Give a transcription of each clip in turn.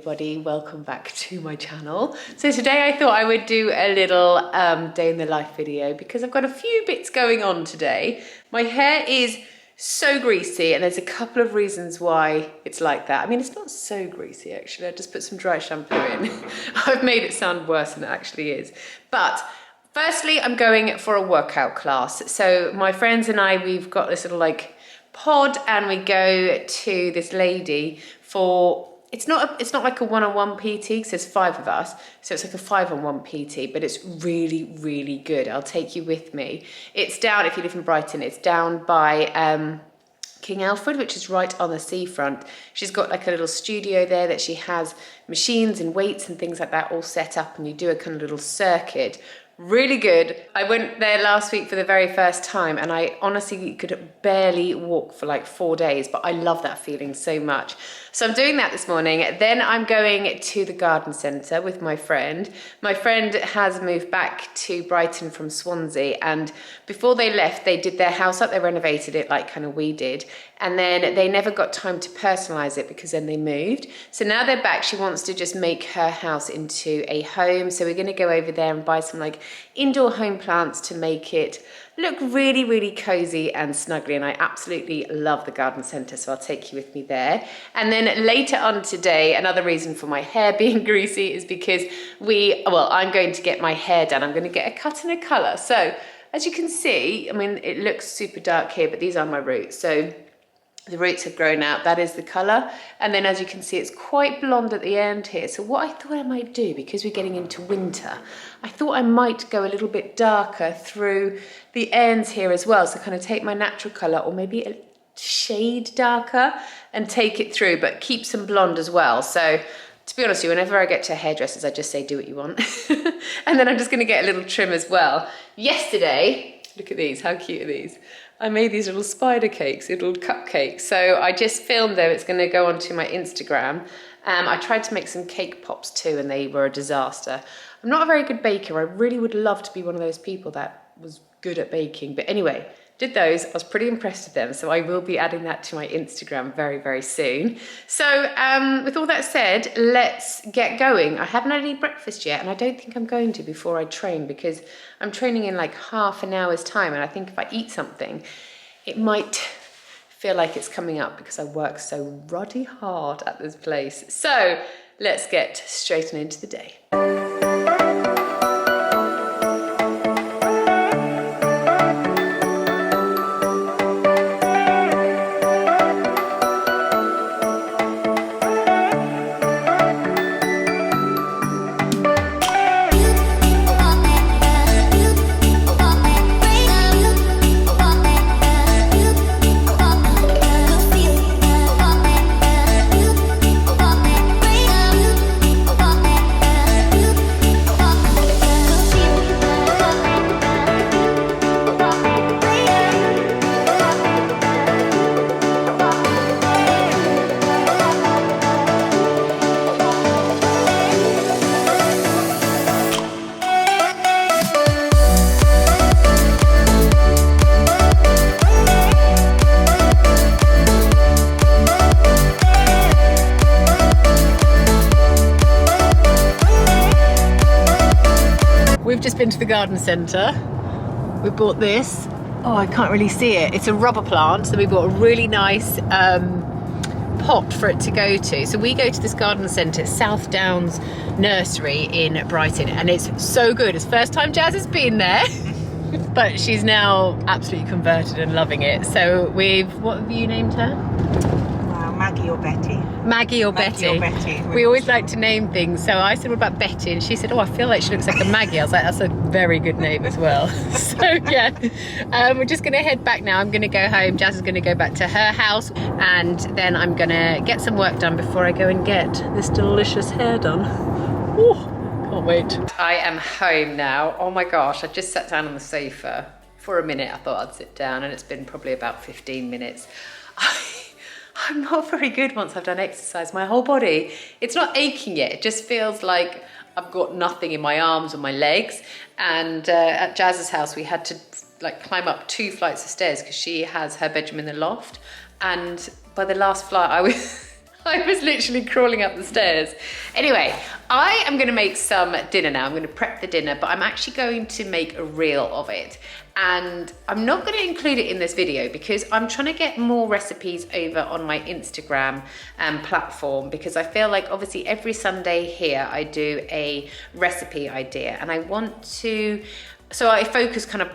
everybody, welcome back to my channel. So today I thought I would do a little day in the life video because I've got a few bits going on today. My hair is so greasy and there's a couple of reasons why it's like that. I mean, it's not so greasy actually, I just put some dry shampoo in. I've made it sound worse than it actually is. But firstly, I'm going for a workout class. So my friends and I, we've got this little pod and we go to this lady for, it's not like a one-on-one PT because there's 5 of us, so it's like a 5-on-1 PT, but it's really, really good. I'll take you with me. It's down, if you live in Brighton, it's down by King Alfred, which is right on the seafront. She's got like a little studio there that she has machines and weights and things like that all set up, and you do a kind of little circuit. Really good. I went there last week for the very first time and I honestly could barely walk for like 4 days, but I love that feeling so much. So I'm doing that this morning. Then I'm going to the garden centre with my friend. My friend has moved back to Brighton from Swansea, and before they left, they did their house up, they renovated it like kind of we did, and then they never got time to personalise it because then they moved. So now they're back, she wants to just make her house into a home. So we're going to go over there and buy some like indoor home plants to make it look really, really cozy and snuggly, and I absolutely love the garden centre, so I'll take you with me there. And then later on today, another reason for my hair being greasy is because I'm going to get my hair done. I'm going to get a cut and a colour. So as you can see, I mean, it looks super dark here, but these are my roots. So the roots have grown out, that is the colour. And then as you can see, it's quite blonde at the end here. So what I thought I might do, because we're getting into winter, I thought I might go a little bit darker through the ends here as well. So kind of take my natural colour, or maybe a shade darker, and take it through, but keep some blonde as well. So to be honest with you, whenever I get to hairdressers, I just say, do what you want. And then I'm just gonna get a little trim as well. Yesterday, look at these, how cute are these? I made these little spider cakes, little cupcakes. So I just filmed them, it's gonna go onto my Instagram. I tried to make some cake pops too, and they were a disaster. I'm not a very good baker. I really would love to be one of those people that was good at baking. But anyway, did those, I was pretty impressed with them. So I will be adding that to my Instagram very, very soon. So with all that said, let's get going. I haven't had any breakfast yet, and I don't think I'm going to before I train, because I'm training in like half an hour's time. And I think if I eat something, it might feel like it's coming up because I work so ruddy hard at this place. So let's get straight on into the day. We've just been to the garden centre. We bought this. Oh, I can't really see it. It's a rubber plant. So we bought a really nice pot for it to go to. So we go to this garden centre, South Downs Nursery in Brighton, and it's so good. It's the first time Jazz has been there, but she's now absolutely converted and loving it. So what have you named her? Maggie or Betty. Maggie or Betty. We always like to name things. So I said, what about Betty? And she said, oh, I feel like she looks like a Maggie. I was like, that's a very good name as well. So yeah, we're just going to head back now. I'm going to go home. Jazz is going to go back to her house, and then I'm going to get some work done before I go and get this delicious hair done. Ooh, can't wait. I am home now. Oh my gosh, I just sat down on the sofa for a minute. I thought I'd sit down, and it's been probably about 15 minutes. I'm not very good once I've done exercise. My whole body, it's not aching yet. It just feels like I've got nothing in my arms or my legs. And at Jazz's house, we had to like climb up 2 flights of stairs because she has her bedroom in the loft. And by the last flight, I was literally crawling up the stairs. Anyway, I am gonna make some dinner now. I'm gonna prep the dinner, but I'm actually going to make a reel of it. And I'm not gonna include it in this video because I'm trying to get more recipes over on my Instagram platform, because I feel like obviously every Sunday here I do a recipe idea, and I want to, so I focus kind of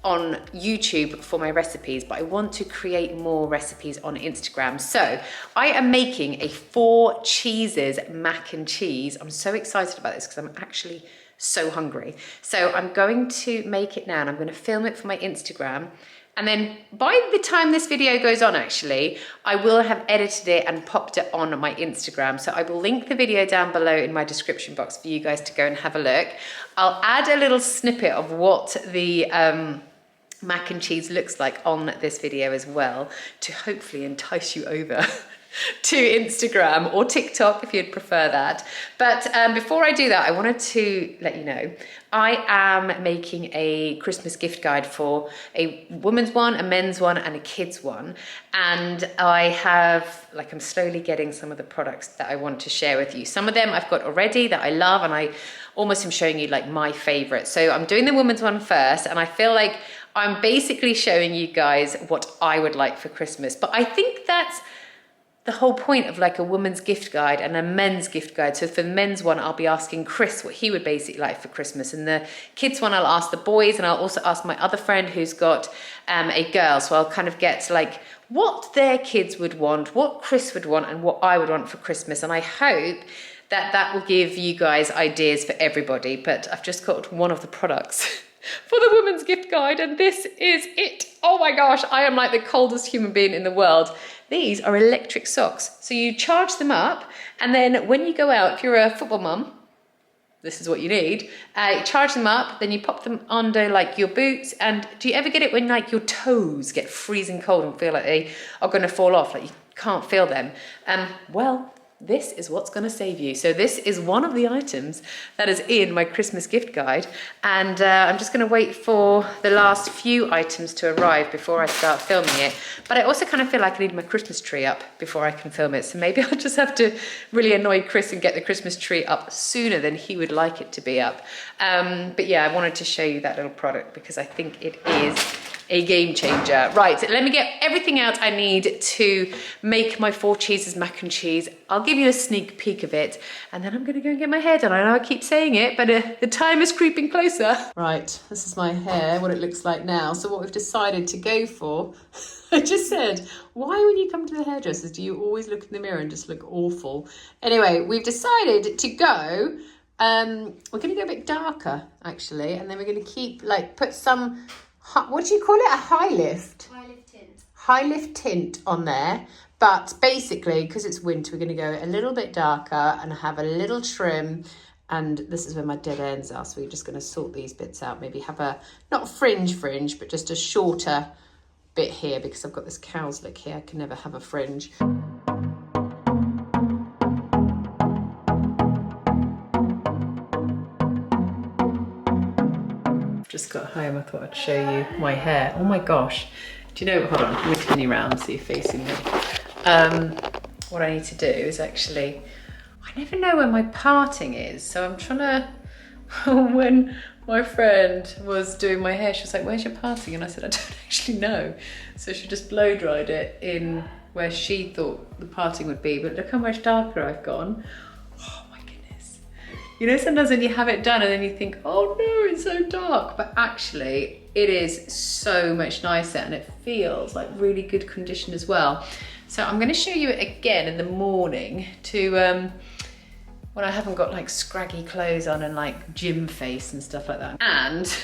on YouTube for my recipes, but I want to create more recipes on Instagram. So I am making a 4 cheeses mac and cheese. I'm so excited about this because I'm actually so hungry. So I'm going to make it now, and I'm going to film it for my Instagram. And then by the time this video goes on, actually, I will have edited it and popped it on my Instagram. So I will link the video down below in my description box for you guys to go and have a look. I'll add a little snippet of what the mac and cheese looks like on this video as well, to hopefully entice you over to Instagram or TikTok if you'd prefer that. But before I do that, I wanted to let you know I am making a Christmas gift guide for a woman's one, a men's one, and a kids one. And I have, like, I'm slowly getting some of the products that I want to share with you. Some of them I've got already that I love, and I almost am showing you like my favorite. So I'm doing the woman's one first, and I feel like I'm basically showing you guys what I would like for Christmas. But I think that's the whole point of like a woman's gift guide and a men's gift guide. So for the men's one, I'll be asking Chris what he would basically like for Christmas. And the kids one, I'll ask the boys, and I'll also ask my other friend who's got a girl. So I'll kind of get like what their kids would want, what Chris would want, and what I would want for Christmas. And I hope that that will give you guys ideas for everybody. But I've just got one of the products for the women's gift guide, and this is it. Oh my gosh, I am like the coldest human being in the world. These are electric socks. So you charge them up, and then when you go out, if you're a football mum, this is what you need. You charge them up, then you pop them under like your boots. And do you ever get it when like your toes get freezing cold and feel like they are gonna fall off, like you can't feel them? Well, this is what's going to save you. So this is one of the items that is in my Christmas gift guide, and I'm just going to wait for the last few items to arrive before I start filming it. But I also kind of feel like I need my Christmas tree up before I can film it, so maybe I'll just have to really annoy Chris and get the Christmas tree up sooner than he would like it to be up. But yeah, I wanted to show you that little product because I think it is a game changer. Right, let me get everything out I need to make my 4 cheeses mac and cheese. I'll give you a sneak peek of it, and then I'm gonna go and get my hair done. I know I keep saying it, but the time is creeping closer. Right, this is my hair, what it looks like now. So what we've decided to go for, I just said, why when you come to the hairdressers do you always look in the mirror and just look awful? Anyway, we've decided to go, we're gonna go a bit darker actually, and then we're gonna keep, like, put some, what do you call it? A high lift? High lift tint. High lift tint on there. But basically, because it's winter, we're going to go a little bit darker and have a little trim. And this is where my dead ends are. So we're just going to sort these bits out. Maybe have a, not fringe, but just a shorter bit here, because I've got this cow's lick here. I can never have a fringe. Just got home, I thought I'd show you my hair. Oh my gosh. Do you know, hold on, let me turn you around so you're facing me. What I need to do is actually, I never know when my parting is. So I'm trying to, when my friend was doing my hair, she was like, where's your parting? And I said, I don't actually know. So she just blow dried it in where she thought the parting would be. But look how much darker I've gone. You know, sometimes when you have it done and then you think, oh no, it's so dark, but actually it is so much nicer and it feels like really good condition as well. So I'm going to show you it again in the morning to when I haven't got like scraggy clothes on and like gym face and stuff like that. And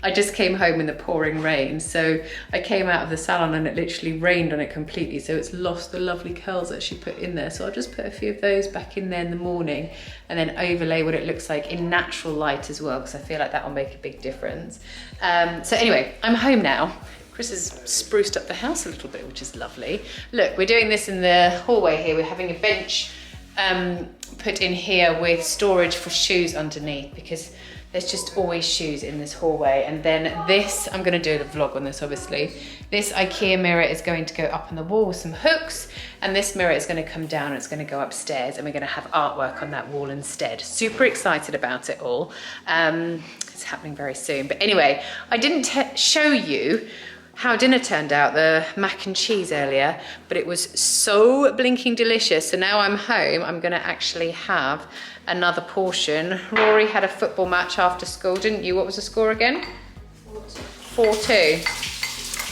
I just came home in the pouring rain. So I came out of the salon and it literally rained on it completely. So it's lost the lovely curls that she put in there. So I'll just put a few of those back in there in the morning and then overlay what it looks like in natural light as well, because I feel like that will make a big difference. So anyway, I'm home now. Chris has spruced up the house a little bit, which is lovely. Look, we're doing this in the hallway here. We're having a bench put in here with storage for shoes underneath, because There's just always shoes in this hallway. And then this, I'm gonna do a vlog on this obviously. This IKEA mirror is going to go up on the wall with some hooks, and this mirror is gonna come down and it's gonna go upstairs, and we're gonna have artwork on that wall instead. Super excited about it all. It's happening very soon. But anyway, I didn't show you how dinner turned out, the mac and cheese earlier, but it was so blinking delicious. So now I'm home, I'm gonna actually have another portion. Rory had a football match after school, didn't you? What was the score again? 4-2.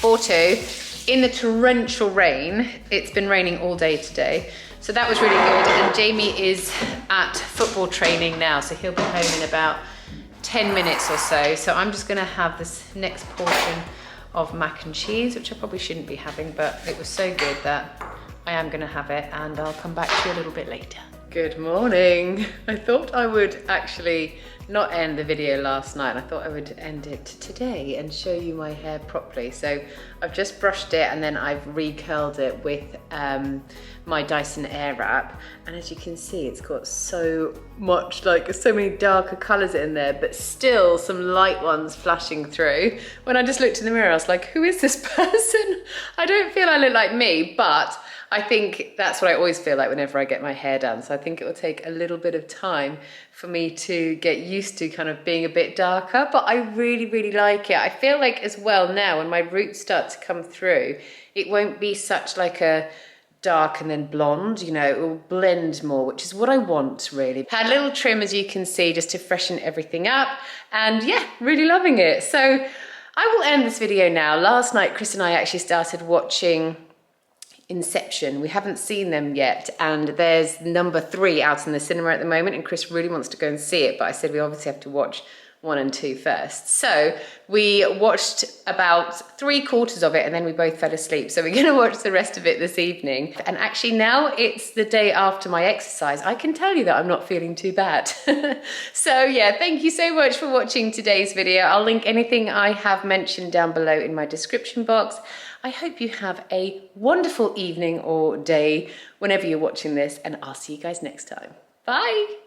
4-2. In the torrential rain. It's been raining all day today. So that was really good. And Jamie is at football training now, so he'll be home in about 10 minutes or so. So I'm just gonna have this next portion of mac and cheese, which I probably shouldn't be having, but it was so good that I am gonna have it, and I'll come back to you a little bit later. Good morning. I thought I would actually not end the video last night. I thought I would end it today and show you my hair properly. So I've just brushed it and then I've recurled it with my Dyson Airwrap. And as you can see, it's got so much, like so many darker colors in there, but still some light ones flashing through. When I just looked in the mirror, I was like, who is this person? I don't feel I look like me, but I think that's what I always feel like whenever I get my hair done. So I think it will take a little bit of time for me to get used to kind of being a bit darker, but I really, really like it. I feel like as well now when my roots start to come through, it won't be such like a dark and then blonde, you know, it will blend more, which is what I want really. Had a little trim, as you can see, just to freshen everything up, and yeah, really loving it. So I will end this video now. Last night, Chris and I actually started watching Inception. We haven't seen them yet, and there's number 3 out in the cinema at the moment, and Chris really wants to go and see it, but I said we obviously have to watch 1 and 2 first. So we watched about 3/4 of it and then we both fell asleep. So we're gonna watch the rest of it this evening. And actually now it's the day after my exercise. I can tell you that I'm not feeling too bad. So yeah, thank you so much for watching today's video. I'll link anything I have mentioned down below in my description box. I hope you have a wonderful evening or day whenever you're watching this, and I'll see you guys next time. Bye.